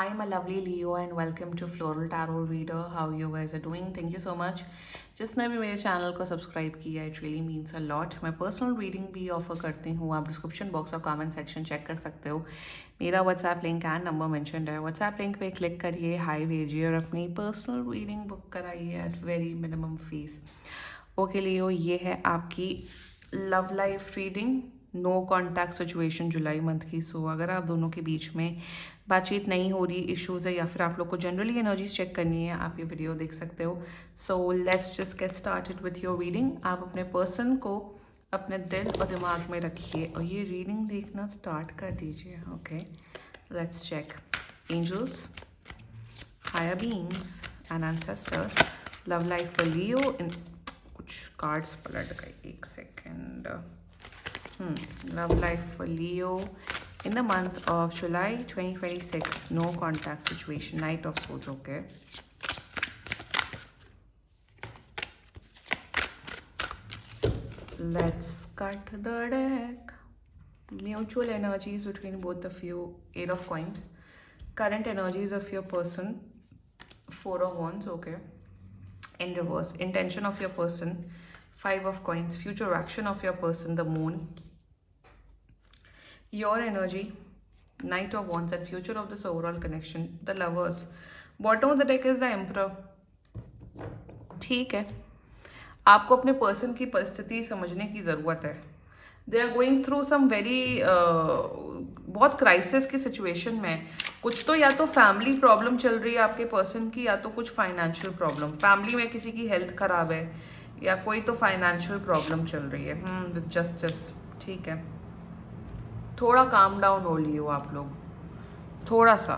I'm a lovely Leo and welcome to Floral Tarot Reader. How you guys are doing? Thank you so much. जिसने भी मेरे channel को subscribe किया it really means a lot. मैं personal reading भी offer करती हूँ. आप डिस्क्रिप्शन बॉक्स और कमेंट सेक्शन चेक कर सकते हो. मेरा WhatsApp link and number mentioned है. व्हाट्सएप लिंक पे क्लिक करिए, हाई भेजिए और अपनी पर्सनल रीडिंग बुक कराइए at very minimum fees. Okay Leo, ये है आपकी love life reading. No contact situation जुलाई मंथ की. सो अगर आप दोनों के बीच में बातचीत नहीं हो रही, इश्यूज़ है या फिर आप लोग को जनरली एनर्जीज चेक करनी है, आप ये वीडियो देख सकते हो. So let's just get started with your reading. आप अपने पर्सन को अपने दिल और दिमाग में रखिए और ये रीडिंग देखना स्टार्ट कर दीजिए. Okay, let's check. Angels, higher beings and ancestors, love life for Leo. इन कुछ कार्ड्स पलट गए, एक second. Love life for Leo in the month of July 2026. No contact situation. Knight of Swords. Okay. Let's cut the deck. Mutual energies between both of you. 8 of Coins. Current energies of your person. 4 of Wands. Okay. In reverse. Intention of your person. 5 of Coins. Future action of your person. The Moon. Your energy, Knight of Wands, and future of this overall connection, the Lovers. Bottom of the deck is the Emperor. ठीक है, आपको अपने person की परिस्थिति समझने की ज़रूरत है. They are going through some very बहुत क्राइसिस की सिचुएशन में. कुछ तो या तो फैमिली प्रॉब्लम चल रही है आपके पर्सन की, या तो कुछ फाइनेंशियल प्रॉब्लम. फैमिली में किसी की हेल्थ खराब है या कोई तो फाइनेंशियल प्रॉब्लम चल रही है. With justice. ठीक है, थोड़ा काम डाउन हो लियो आप लोग, थोड़ा सा.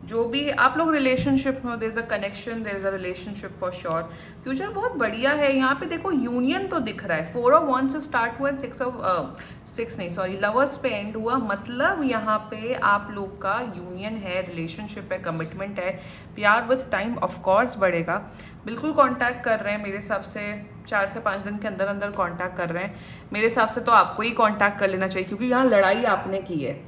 जो भी आप लोग रिलेशनशिप में, there is a connection, there is a relationship for sure. Future बहुत बढ़िया है. यहाँ पे देखो यूनियन तो दिख रहा है. 4 ऑफ वंस से स्टार्ट हुआ, 6 नहीं सॉरी, लवर्स पे एंड हुआ. मतलब यहाँ पे आप लोग का यूनियन है, रिलेशनशिप है, कमिटमेंट है. प्यार विथ टाइम ऑफ कोर्स बढ़ेगा. बिल्कुल कांटेक्ट कर रहे हैं मेरे हिसाब से. 4 से 5 दिन के अंदर अंदर कांटेक्ट कर रहे हैं मेरे हिसाब से. तो आपको ही कांटेक्ट कर लेना चाहिए क्योंकि यहाँ लड़ाई आपने की है.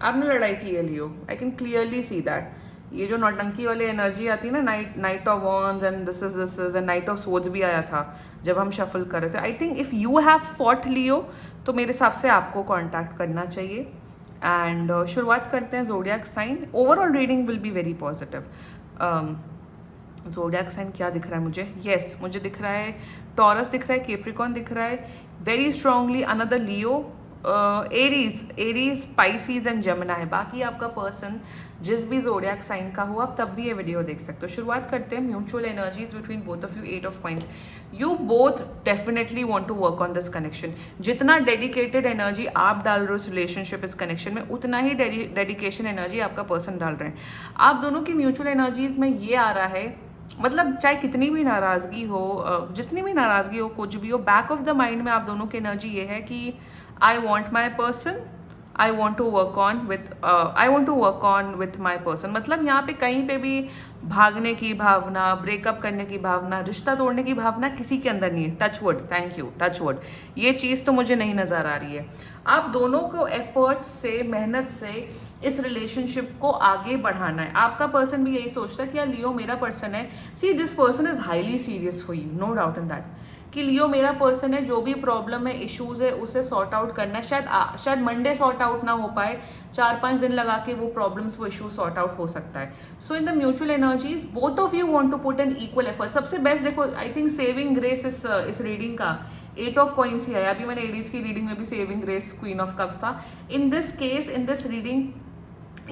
आपने लड़ाई की है Leo. I can clearly see that. ये जो नौटंकी वाली एनर्जी आती है ना, knight of wands and this is and knight of swords भी आया था जब हम शफल कर रहे थे. I think if you have fought Leo तो मेरे हिसाब से आपको कांटेक्ट करना चाहिए. एंड शुरुआत करते हैं zodiac sign. Overall reading will be very positive. Zodiac sign क्या दिख रहा है मुझे? यस, मुझे दिख रहा है टॉरस दिख रहा है, केप्रिकॉन दिख रहा है very strongly, another Leo, Aries, species and Jamuna है. बाकी आपका पर्सन जिस भी जोडियाक साइन का हो, आप तब भी ये वीडियो देख सकते हो. शुरुआत करते हैं mutual energies between both of you. 8 of coins. You both definitely want to work on this connection. जितना डेडिकेटेड एनर्जी आप डाल रहे हो इस रिलेशनशिप, इस कनेक्शन में, उतना ही डेडिकेशन एनर्जी आपका पर्सन डाल रहे हैं. आप दोनों की म्यूचुअल एनर्जीज में ये आ रहा है, मतलब चाहे कितनी भी नाराज़गी हो, जितनी भी नाराज़गी हो, कुछ भी हो, बैक ऑफ द माइंड में आप दोनों की एनर्जी ये है कि I want my person, I want to work on with my person. मतलब यहाँ पे कहीं पे भी भागने की भावना, ब्रेकअप करने की भावना, रिश्ता तोड़ने की भावना किसी के अंदर नहीं है. Touch wood, thank you, touch wood. ये चीज़ तो मुझे नहीं नज़र आ रही है. आप दोनों को एफर्ट से, मेहनत से इस रिलेशनशिप को आगे बढ़ाना है. आपका पर्सन भी यही सोचता है कि यार लियो मेरा पर्सन है. See, this person is highly serious for you, no doubt in that, कि लियो मेरा पर्सन है. जो भी प्रॉब्लम है, इश्यूज है, उसे सॉर्ट आउट करना है. शायद मंडे सॉर्ट आउट ना हो पाए, 4-5 दिन लगा के वो प्रॉब्लम्स, वो इश्यूज सॉर्ट आउट हो सकता है. So in the mutual energies both of you want to put an equal effort. सबसे बेस्ट देखो, आई थिंक सेविंग ग्रेस इस रीडिंग का 8 ऑफ कॉइंस ही है. अभी मैंने एरीज की रीडिंग में भी saving grace, queen of cups था. In this case, in this reading,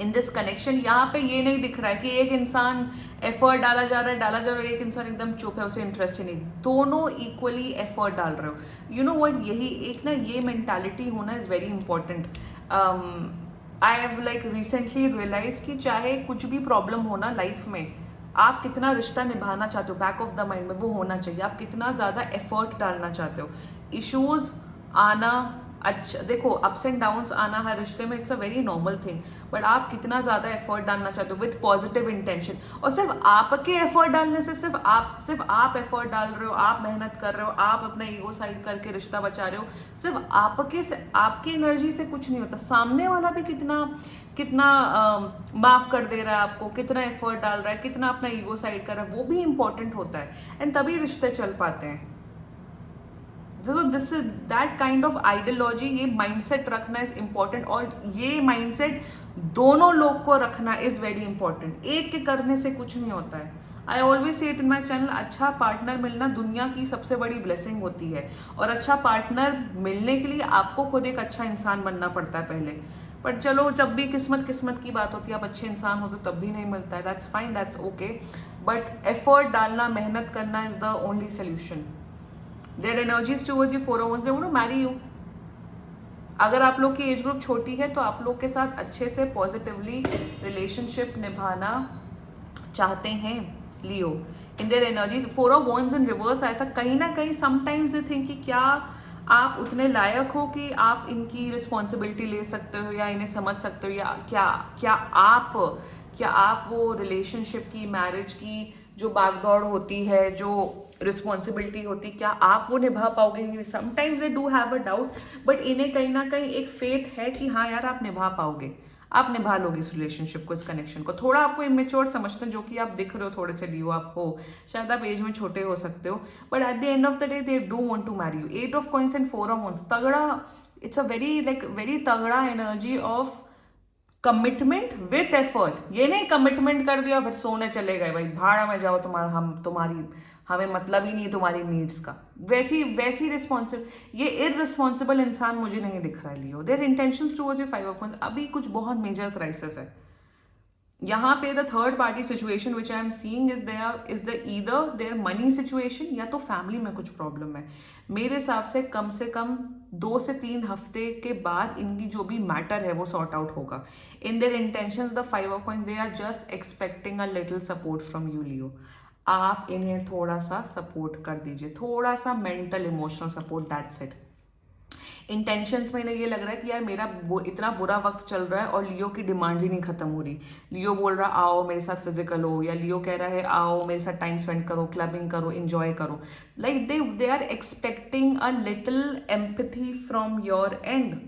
in this connection, यहाँ पे ये नहीं दिख रहा है कि एक इंसान एफर्ट डाला जा रहा है और एक इंसान एकदम चुप है, उसे इंटरेस्ट ही नहीं. दोनों इक्वली एफर्ट डाल रहे हो. यू नो व्हाट, यही एक ना, ये मेंटालिटी होना is very important. I have like recently realise कि चाहे कुछ भी प्रॉब्लम हो ना लाइफ में, आप कितना रिश्ता निभाना चाहते हो, बैक ऑफ द माइंड में वो होना चाहिए. आप कितना ज़्यादा एफर्ट डालना चाहते हो. इश्यूज आना, अच्छा देखो, अप्स एंड डाउन्स आना हर रिश्ते में it's a very normal thing, but आप कितना ज़्यादा एफर्ट डालना चाहते हो विथ पॉजिटिव इंटेंशन। और सिर्फ आपके एफर्ट डालने से, सिर्फ आप एफर्ट डाल रहे हो, आप मेहनत कर रहे हो, आप अपना ईगो साइड करके रिश्ता बचा रहे हो, सिर्फ आपके से, आपकी एनर्जी से कुछ नहीं होता। सामने वाला भी कितना कितना माफ कर दे रहा है आपको, कितना एफर्ट डाल रहा है, कितना अपना ईगो साइड कर रहा है, वो भी इंपॉर्टेंट होता है, एंड तभी रिश्ते चल पाते हैं। so this is that kind of ideology, ये माइंडसेट रखना इज इम्पॉर्टेंट, और ये माइंडसेट दोनों लोग को रखना इज वेरी इंपॉर्टेंट। एक के करने से कुछ नहीं होता है। I always say it in my channel, अच्छा पार्टनर मिलना दुनिया की सबसे बड़ी ब्लेसिंग होती है, और अच्छा पार्टनर मिलने के लिए आपको खुद एक अच्छा इंसान बनना पड़ता है पहले। पर चलो, जब भी किस्मत की बात होती है, आप अच्छे इंसान हो तो तब भी नहीं मिलता है, that's fine, that's okay, but effort डालना, मेहनत करना is the only solution. Their energies towards you 401, they want to marry you. अगर आप लोग की एज ग्रुप छोटी है तो आप लोग के साथ अच्छे से पॉजिटिवली रिलेशनशिप निभाना चाहते हैं Leo. In their energies 4 of wands in reverse आया था, कहीं ना कहीं समटाइम्स दे थिंक कि क्या आप उतने लायक हो कि आप इनकी रिस्पॉन्सिबिलिटी ले सकते हो या इन्हें समझ सकते हो, या क्या आप वो रिलेशनशिप की, मैरिज की जो भागदौड़ होती है, जो रिस्पॉन्सिबिलिटी होती, क्या आप वो निभा पाओगे। Sometimes they do have a doubt, but इन्हें कहीं ना कहीं एक फेथ है कि हाँ यार आप निभा पाओगे, आप निभा लोगे इस रिलेशनशिप को, इस कनेक्शन को। थोड़ा आपको इमेच्योर समझते हैं, जो कि आप दिख रहे हो थोड़े से लियो आप हो, शायद आप एज में छोटे हो सकते हो, but at the end of the day they do want to marry you. 8 of coins and 4 of wands, तगड़ा, इट्स अ वेरी तगड़ा energy of commitment with effort. ये नहीं कमिटमेंट कर दिया फिर सोने चले गए, भाई भाड़ा में जाओ, हमें मतलब ही नहीं तुम्हारी नीड्स का, वैसी रिस्पॉन्सिबल, ये इररिस्पॉन्सिबल इंसान मुझे नहीं दिख रहा है Leo. Their intentions towards you 5 of wands, अभी कुछ बहुत मेजर क्राइसिस है यहाँ पे। The third party situation which I am seeing is the either their money situation, या तो फैमिली में कुछ प्रॉब्लम है। मेरे हिसाब से कम 2 से 3 हफ्ते के बाद इनकी जो भी मैटर है वो सॉर्ट आउट होगा। In their intentions the 5 of coins, they are just expecting a little support from you Leo. आप इन्हें थोड़ा सा सपोर्ट कर दीजिए, थोड़ा सा mental emotional support, that's it. Intentions में इन्हें ये लग रहा है कि यार मेरा इतना बुरा वक्त चल रहा है और लियो की डिमांड ही नहीं खत्म हो रही। लियो बोल रहा आओ मेरे साथ फिजिकल हो, या लियो कह रहा है आओ मेरे साथ टाइम स्पेंड करो, क्लबिंग करो, इंजॉय करो। Like they are expecting a little empathy from your end.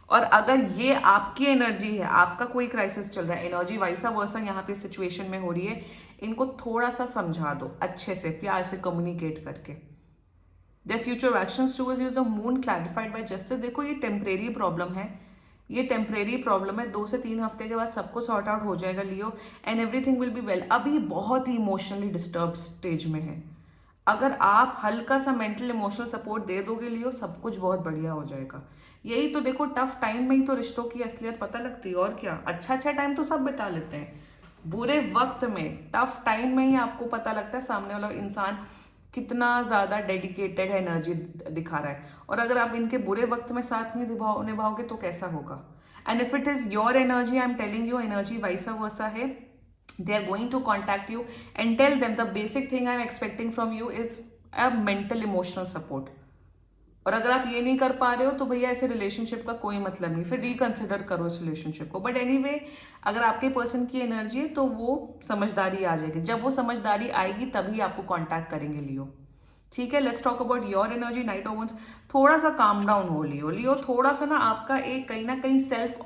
और अगर ये आपकी एनर्जी है, आपका कोई क्राइसिस चल रहा है, एनर्जी वाइसा वर्सा यहाँ पे सिचुएशन में हो रही है, इनको थोड़ा सा समझा दो अच्छे से, प्यार से कम्युनिकेट करके। Their future actions towards you is the moon clarified bye justice. देखो ये टेम्परेरी प्रॉब्लम है, ये टेम्परेरी प्रॉब्लम है, 2 से 3 हफ्ते के बाद सबको सॉर्ट आउट हो जाएगा Leo, and everything will be well. अभी बहुत ही इमोशनली डिस्टर्ब स्टेज में है, अगर आप हल्का सा मेंटल इमोशनल सपोर्ट दे दोगे लियो, सब कुछ बहुत बढ़िया हो जाएगा। यही तो देखो, टफ टाइम में ही तो रिश्तों की असलियत पता लगती है, और क्या। अच्छा टाइम तो सब बिता लेते हैं, बुरे वक्त में, टफ टाइम में ही आपको पता लगता है सामने वाला इंसान कितना ज़्यादा डेडिकेटेड एनर्जी दिखा रहा है। और अगर आप इनके बुरे वक्त में साथ नहीं निभाओगे तो कैसा होगा। And if it is your energy, I am telling you, energy vice versa है, they are going to contact you and tell them the basic thing I'm expecting from you is a mental emotional support। और अगर आप ये नहीं कर पा रहे हो तो भैया ऐसे रिलेशनशिप का कोई मतलब नहीं, फिर रिकंसिडर करो इस रिलेशनशिप को। बट एनीवे, अगर आपके पर्सन की एनर्जी है तो वो समझदारी आ जाएगी, जब वो समझदारी आएगी तभी आपको कॉन्टैक्ट करेंगे लियो। ठीक है, let's talk about your energy, knight of wands. थोड़ा सा काम डाउन हो लियो, थोड़ा सा ना आपका एक कहीं ना कहीं सेल्फ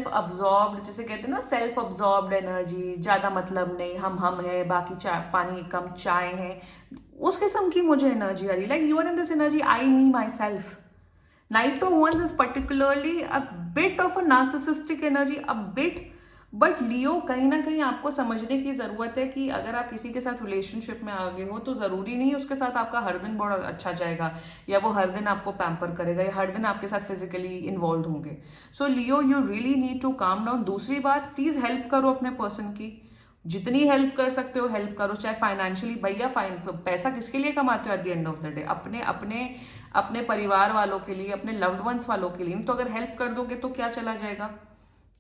अब्जॉर्ब्ड जिसे कहते हैं ना, सेल्फ अब्जॉर्ब्ड एनर्जी, ज़्यादा मतलब नहीं, हम है, बाकी चाय पानी कम चाय है, उस किस्म की मुझे एनर्जी आ रही। Like you are in this energy, I me myself. Knight of wands is particularly a bit of a narcissistic energy, a bit, but Leo कहीं ना कहीं आपको समझने की ज़रूरत है कि अगर आप किसी के साथ रिलेशनशिप में आ गए हो तो ज़रूरी नहीं है उसके साथ आपका हर दिन बहुत अच्छा जाएगा, या वो हर दिन आपको पैम्पर करेगा, या हर दिन आपके साथ फिजिकली इन्वॉल्व होंगे। So Leo, you really need to calm down. दूसरी बात, प्लीज़ हेल्प करो अपने पर्सन की, जितनी हेल्प कर सकते हो हेल्प करो, चाहे फाइनेंशियली। भैया पैसा किसके लिए कमाते हो eight the end of the day? अपने परिवार वालों के लिए, अपने लव्ड वंस वालों के लिए। तो अगर हेल्प कर दोगे तो क्या चला जाएगा।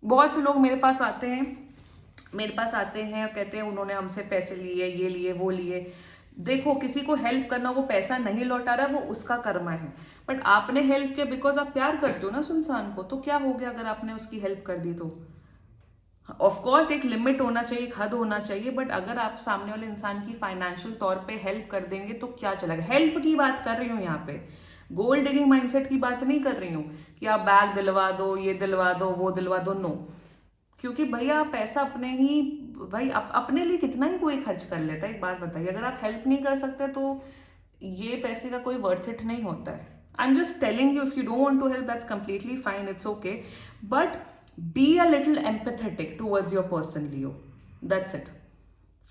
बहुत से लोग मेरे पास आते हैं और कहते हैं उन्होंने हमसे पैसे लिए, ये लिए, वो लिए। देखो किसी को हेल्प करना, वो पैसा नहीं लौटा रहा, वो उसका कर्म है, बट आपने हेल्प किया बिकॉज आप प्यार करते हो ना उस इंसान को, तो क्या हो गया अगर आपने उसकी हेल्प कर दी तो? ऑफ कोर्स एक लिमिट होना चाहिए, एक हद होना चाहिए, बट अगर आप सामने वाले इंसान की फाइनेंशियल तौर पे हेल्प कर देंगे तो क्या चलेगा? हेल्प की बात कर रही हूँ यहाँ पे, गोल्ड डिगिंग माइंडसेट की बात नहीं कर रही हूँ कि आप बैग दिलवा दो, ये दिलवा दो, वो दिलवा दो, नो। क्योंकि भैया आप पैसा अपने ही, भाई अपने लिए कितना ही कोई खर्च कर लेता है, एक बात बताइए, अगर आप हेल्प नहीं कर सकते तो ये पैसे का कोई वर्थ इट नहीं होता है। I am just telling you, if you don't want to help that's completely fine, it's okay, but be a little empathetic towards your person Leo, that's it.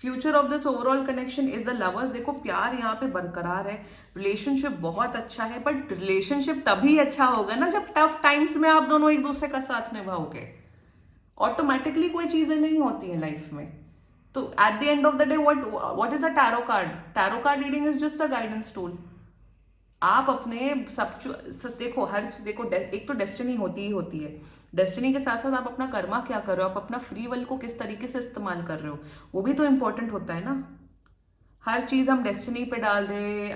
Future of this overall connection is the lovers. देखो प्यार यहाँ पे बरकरार है, relationship बहुत अच्छा है, but relationship तभी अच्छा होगा ना जब टफ टाइम्स में आप दोनों एक दूसरे का साथ निभाओगे। ऑटोमेटिकली कोई चीजें नहीं होती हैं लाइफ में। तो eight the end of the day what is a tarot card? Tarot card reading is just a guidance tool. आप अपने देखो हर चीज, देखो एक तो डेस्टिनी होती ही होती है, डेस्टिनी के साथ साथ आप अपना कर्मा क्या कर रहे हो, आप अपना फ्री विल को किस तरीके से इस्तेमाल कर रहे हो, वो भी तो इंपॉर्टेंट होता है ना। हर चीज हम डेस्टिनी पे डाल दे,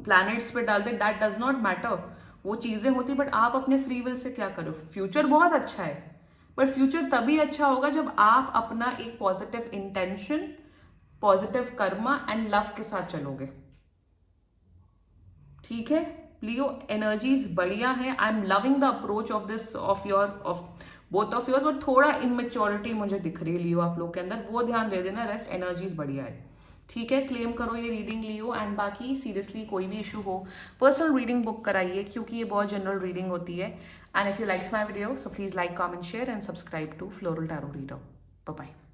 प्लैनेट्स पे डाल दे, दैट डज नॉट मैटर। वो चीजें होती, बट आप अपने फ्री विल से क्या करो। फ्यूचर बहुत अच्छा है, बट फ्यूचर तभी अच्छा होगा जब आप अपना एक positive intention, positive Karma and love के साथ चलोगे। ठीक है लियो, एनर्जीज बढ़िया है। I am loving the approach of this of both of yours, और थोड़ा इमेच्योरिटी मुझे दिख रही है लियो आप लोग के अंदर, वो ध्यान दे देना, रेस्ट एनर्जीज बढ़िया है। ठीक है, क्लेम करो ये रीडिंग लियो, एंड बाकी सीरियसली कोई भी इशू हो पर्सनल रीडिंग बुक कराइए, क्योंकि ये बहुत जनरल रीडिंग होती है। And if you like my video so please like, comment, share and subscribe to floral tarot reader. Bye bye.